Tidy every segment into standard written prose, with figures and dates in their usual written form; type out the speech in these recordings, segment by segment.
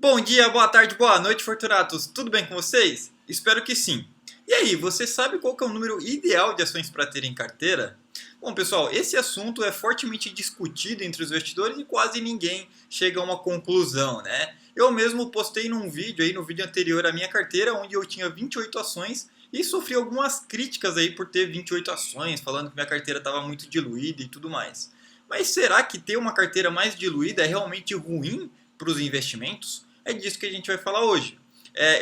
Bom dia, boa tarde, boa noite, Fortunatos. Tudo bem com vocês? Espero que sim. E aí, você sabe qual que é o número ideal de ações para ter em carteira? Bom, pessoal, esse assunto é fortemente discutido entre os investidores e quase ninguém chega a uma conclusão, né? Eu mesmo postei num vídeo aí, no vídeo anterior à minha carteira, onde eu tinha 28 ações e sofri algumas críticas aí por ter 28 ações, falando que minha carteira estava muito diluída e tudo mais. Mas será que ter uma carteira mais diluída é realmente ruim para os investimentos? É disso que a gente vai falar hoje.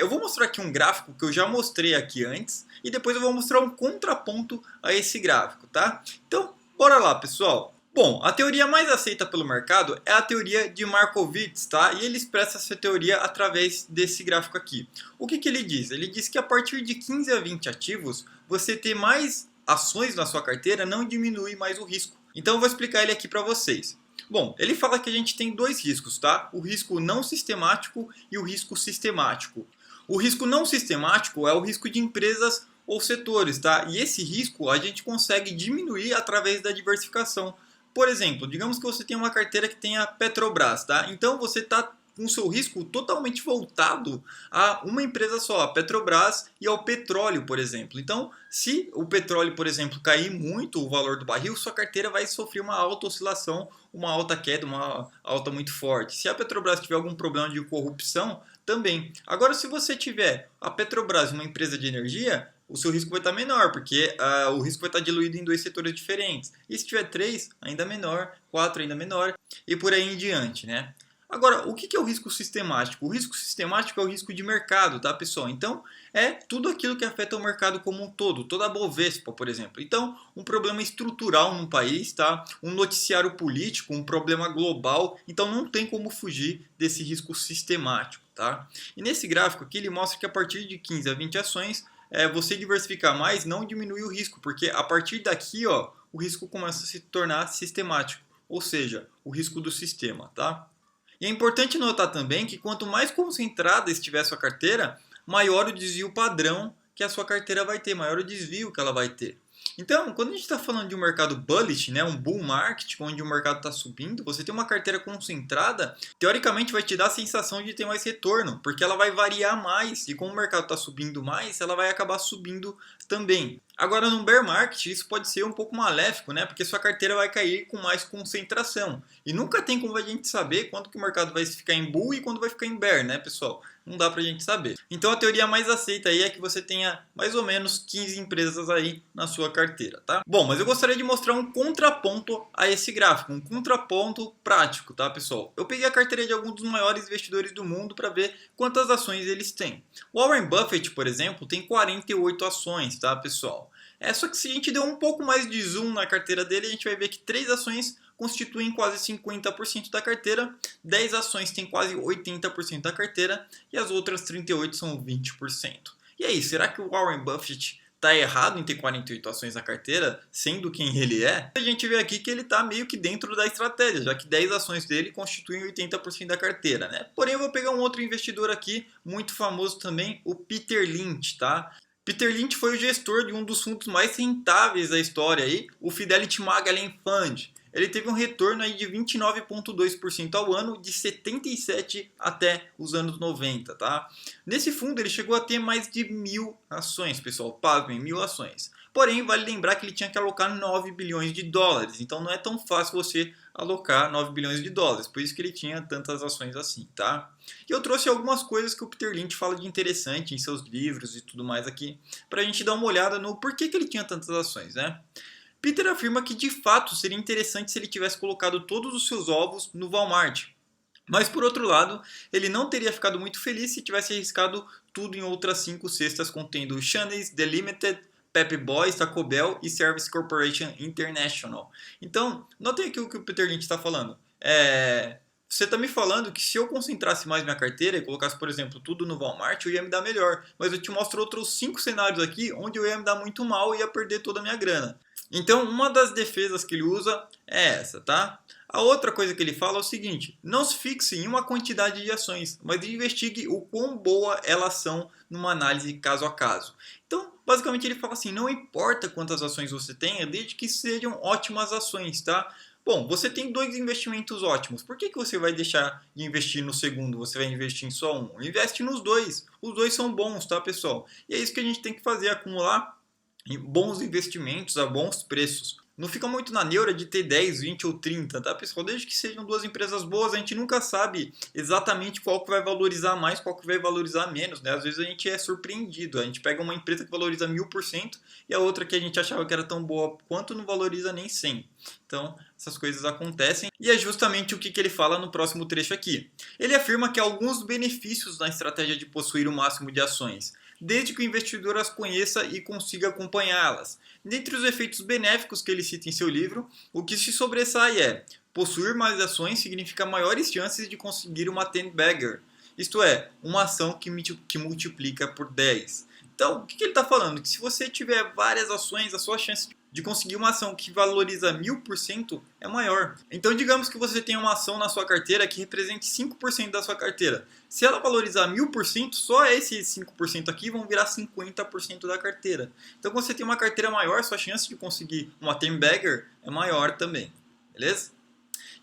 Eu vou mostrar aqui um gráfico que eu já mostrei aqui antes e depois eu vou mostrar um contraponto a esse gráfico, tá? Então, bora lá, pessoal. Bom, a teoria mais aceita pelo mercado é a teoria de Markowitz, tá? E ele expressa essa teoria através desse gráfico aqui. O que ele diz? Ele diz que a partir de 15 a 20 ativos, você ter mais ações na sua carteira não diminui mais o risco. Então eu vou explicar ele aqui para vocês. Bom, ele fala que a gente tem dois riscos, tá? O risco não sistemático e o risco sistemático. O risco não sistemático é o risco de empresas ou setores, tá? E esse risco a gente consegue diminuir através da diversificação. Por exemplo, digamos que você tem uma carteira que tem a Petrobras, tá? Então você está com o seu risco totalmente voltado a uma empresa só, a Petrobras e ao petróleo, por exemplo. Então, se o petróleo, por exemplo, cair muito o valor do barril, sua carteira vai sofrer uma alta oscilação, uma alta queda, uma alta muito forte. Se a Petrobras tiver algum problema de corrupção, também. Agora, se você tiver a Petrobras, uma empresa de energia, o seu risco vai estar menor, porque o risco vai estar diluído em dois setores diferentes. E se tiver três, ainda menor, quatro, ainda menor, e por aí em diante, né? Agora, o que é o risco sistemático? O risco sistemático é o risco de mercado, tá, pessoal? Então, é tudo aquilo que afeta o mercado como um todo, toda a Bovespa, por exemplo. Então, um problema estrutural num país, tá? Um noticiário político, um problema global. Então, não tem como fugir desse risco sistemático, tá? E nesse gráfico aqui, ele mostra que a partir de 15 a 20 ações, você diversificar mais não diminui o risco, porque a partir daqui, ó, o risco começa a se tornar sistemático, ou seja, o risco do sistema, tá? E é importante notar também que quanto mais concentrada estiver a sua carteira, maior o desvio padrão que a sua carteira vai ter, maior o desvio que ela vai ter. Então, quando a gente está falando de um mercado bullish, né, um bull market, onde o mercado está subindo, você tem uma carteira concentrada, teoricamente vai te dar a sensação de ter mais retorno, porque ela vai variar mais, e como o mercado está subindo mais, ela vai acabar subindo também. Agora, no bear market, isso pode ser um pouco maléfico, né? Porque sua carteira vai cair com mais concentração. E nunca tem como a gente saber quando que o mercado vai ficar em bull e quando vai ficar em bear, né, pessoal? Não dá pra gente saber. Então, a teoria mais aceita aí é que você tenha mais ou menos 15 empresas aí na sua carteira, tá? Bom, mas eu gostaria de mostrar um contraponto a esse gráfico, um contraponto prático, tá, pessoal? Eu peguei a carteira de alguns dos maiores investidores do mundo para ver quantas ações eles têm. O Warren Buffett, por exemplo, tem 48 ações, tá, pessoal? Só que se a gente der um pouco mais de zoom na carteira dele, a gente vai ver que 3 ações constituem quase 50% da carteira, 10 ações têm quase 80% da carteira e as outras 38 são 20%. E aí, será que o Warren Buffett está errado em ter 48 ações na carteira, sendo quem ele é? A gente vê aqui que ele está meio que dentro da estratégia, já que 10 ações dele constituem 80% da carteira, né? Porém, eu vou pegar um outro investidor aqui, muito famoso também, o Peter Lynch, tá? Peter Lynch foi o gestor de um dos fundos mais rentáveis da história, aí, o Fidelity Magellan Fund. Ele teve um retorno aí de 29,2% ao ano, de 77 até os anos 90, tá? Nesse fundo ele chegou a ter mais de 1.000 ações, pessoal, pasmem, 1.000 ações. Porém, vale lembrar que ele tinha que alocar 9 bilhões de dólares, então não é tão fácil você alocar 9 bilhões de dólares, por isso que ele tinha tantas ações assim, tá? E eu trouxe algumas coisas que o Peter Lynch fala de interessante em seus livros e tudo mais aqui, pra gente dar uma olhada no porquê que ele tinha tantas ações, né? Peter afirma que de fato seria interessante se ele tivesse colocado todos os seus ovos no Walmart. Mas por outro lado, ele não teria ficado muito feliz se tivesse arriscado tudo em outras 5 cestas contendo Shannon's, The Limited, Pep Boys, Taco Bell e Service Corporation International. Então, notem aqui o que o Peter Lynch está falando. Você está me falando que se eu concentrasse mais minha carteira e colocasse, por exemplo, tudo no Walmart, eu ia me dar melhor. Mas eu te mostro outros 5 cenários aqui onde eu ia me dar muito mal e ia perder toda a minha grana. Então, uma das defesas que ele usa é essa, tá? A outra coisa que ele fala é o seguinte: não se fixe em uma quantidade de ações, mas investigue o quão boa elas são numa análise caso a caso. Então, basicamente ele fala assim, não importa quantas ações você tenha, desde que sejam ótimas ações, tá? Bom, você tem dois investimentos ótimos. Por que que você vai deixar de investir no segundo? Você vai investir em só um? Investe nos dois. Os dois são bons, tá, pessoal? E é isso que a gente tem que fazer, acumular bons investimentos a bons preços. Não fica muito na neura de ter 10, 20 ou 30, tá, pessoal? Desde que sejam duas empresas boas, a gente nunca sabe exatamente qual que vai valorizar mais, qual que vai valorizar menos, né? Às vezes a gente é surpreendido. A gente pega uma empresa que valoriza 1000% e a outra que a gente achava que era tão boa quanto não valoriza nem 100. Então, essas coisas acontecem. E é justamente o que ele fala no próximo trecho aqui. Ele afirma que há alguns benefícios na estratégia de possuir o máximo de ações, desde que o investidor as conheça e consiga acompanhá-las. Dentre os efeitos benéficos que ele cita em seu livro, o que se sobressai é: possuir mais ações significa maiores chances de conseguir uma 10-bagger, isto é, uma ação que multiplica por 10. Então, o que ele está falando? Que se você tiver várias ações, a sua chance de conseguir uma ação que valoriza 1000% é maior. Então, digamos que você tem uma ação na sua carteira que represente 5% da sua carteira. Se ela valorizar 1000%, só esses 5% aqui vão virar 50% da carteira. Então, quando você tem uma carteira maior, sua chance de conseguir uma 10-bagger é maior também. Beleza?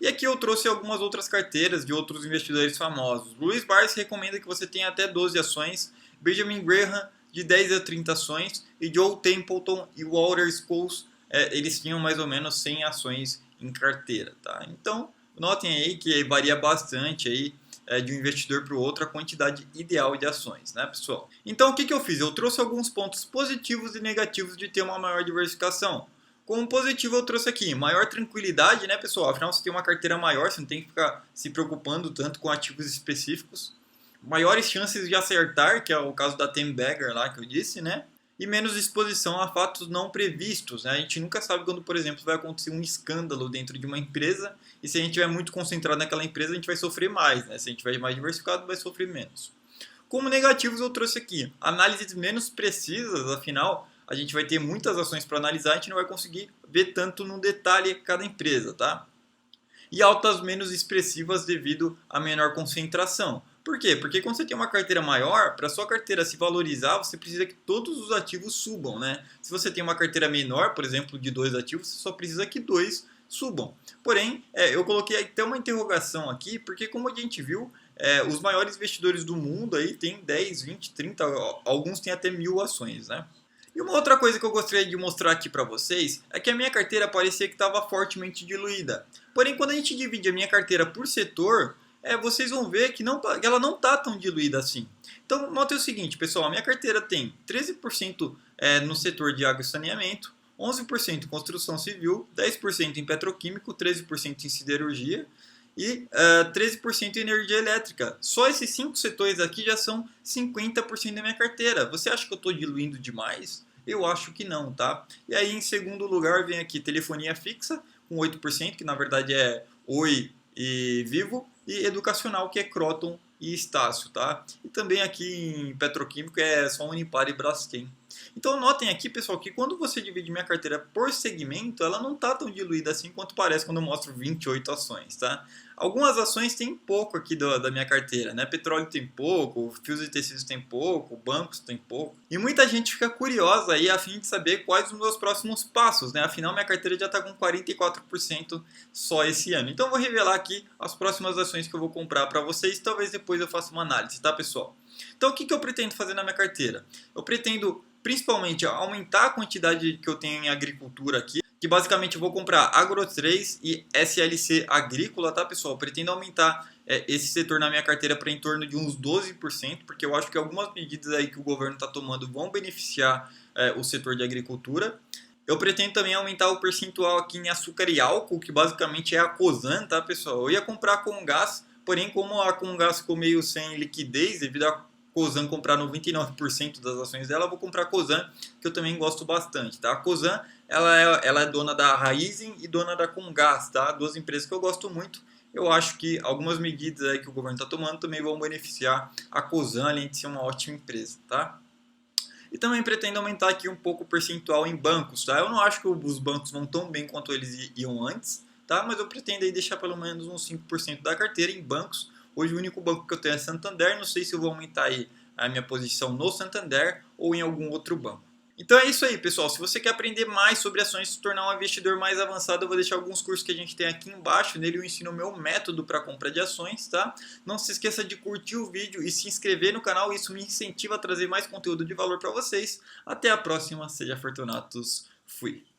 E aqui eu trouxe algumas outras carteiras de outros investidores famosos. Louis Barsi recomenda que você tenha até 12 ações. Benjamin Graham, de 10 a 30 ações, e Joe Templeton e Walter Scholes, eles tinham mais ou menos 100 ações em carteira. Tá? Então, notem aí que varia bastante aí, de um investidor para o outro a quantidade ideal de ações, né, pessoal? Então, o que eu fiz? Eu trouxe alguns pontos positivos e negativos de ter uma maior diversificação. Como positivo eu trouxe aqui, maior tranquilidade, né, pessoal? Afinal, você tem uma carteira maior, você não tem que ficar se preocupando tanto com ativos específicos. Maiores chances de acertar, que é o caso da 10-bagger lá que eu disse, né? E menos exposição a fatos não previstos, né? A gente nunca sabe quando, por exemplo, vai acontecer um escândalo dentro de uma empresa, e se a gente estiver muito concentrado naquela empresa, a gente vai sofrer mais, né? Se a gente estiver mais diversificado, vai sofrer menos. Como negativos eu trouxe aqui, análises menos precisas, afinal, a gente vai ter muitas ações para analisar, a gente não vai conseguir ver tanto no detalhe cada empresa, tá? E altas menos expressivas devido à menor concentração. Por quê? Porque quando você tem uma carteira maior, para sua carteira se valorizar, você precisa que todos os ativos subam, né? Se você tem uma carteira menor, por exemplo, de 2 ativos, você só precisa que 2 subam. Porém, eu coloquei até uma interrogação aqui, porque como a gente viu, os maiores investidores do mundo aí têm 10, 20, 30, alguns têm até 1000 ações, né? E uma outra coisa que eu gostaria de mostrar aqui para vocês é que a minha carteira parecia que estava fortemente diluída. Porém, quando a gente divide a minha carteira por setor, vocês vão ver que ela não está tão diluída assim. Então, note o seguinte, pessoal, a minha carteira tem 13% no setor de água e saneamento, 11% em construção civil, 10% em petroquímico, 13% em siderurgia e 13% em energia elétrica. Só esses 5 setores aqui já são 50% da minha carteira. Você acha que eu estou diluindo demais? Eu acho que não, tá? E aí, em segundo lugar, vem aqui telefonia fixa, com 8%, que na verdade é Oi e Vivo, e educacional, que é Croton e Estácio, tá? E também aqui em petroquímico é só Unipar e Braskem. Então notem aqui, pessoal, que quando você divide minha carteira por segmento, ela não está tão diluída assim quanto parece quando eu mostro 28 ações, tá? Algumas ações têm pouco aqui da minha carteira, né? Petróleo tem pouco, fios e tecidos tem pouco, bancos tem pouco. E muita gente fica curiosa aí a fim de saber quais os meus próximos passos, né? Afinal, minha carteira já está com 44% só esse ano. Então eu vou revelar aqui as próximas ações que eu vou comprar para vocês, talvez depois eu faça uma análise, tá, pessoal? Então o que eu pretendo fazer na minha carteira? Eu pretendo principalmente aumentar a quantidade que eu tenho em agricultura aqui, que basicamente eu vou comprar Agro 3 e SLC Agrícola, tá, pessoal? Eu pretendo aumentar esse setor na minha carteira para em torno de uns 12%, porque eu acho que algumas medidas aí que o governo está tomando vão beneficiar o setor de agricultura. Eu pretendo também aumentar o percentual aqui em açúcar e álcool, que basicamente é a Cosan, tá, pessoal? Eu ia comprar a Comgás, porém como a Comgás ficou meio sem liquidez devido a Cosan comprar 99% das ações dela, eu vou comprar a Cosan, que eu também gosto bastante, tá? A Cosan, ela é dona da Raízen e dona da Comgás, tá? Duas empresas que eu gosto muito. Eu acho que algumas medidas aí que o governo está tomando também vão beneficiar a Cosan, além de ser uma ótima empresa, tá? E também pretendo aumentar aqui um pouco o percentual em bancos, tá? Eu não acho que os bancos vão tão bem quanto eles iam antes, tá? Mas eu pretendo aí deixar pelo menos uns 5% da carteira em bancos. Hoje o único banco que eu tenho é Santander, não sei se eu vou aumentar aí a minha posição no Santander ou em algum outro banco. Então é isso aí, pessoal. Se você quer aprender mais sobre ações e se tornar um investidor mais avançado, eu vou deixar alguns cursos que a gente tem aqui embaixo. Nele eu ensino o meu método para compra de ações, tá? Não se esqueça de curtir o vídeo e se inscrever no canal. Isso me incentiva a trazer mais conteúdo de valor para vocês. Até a próxima. Seja Fortunatos. Fui.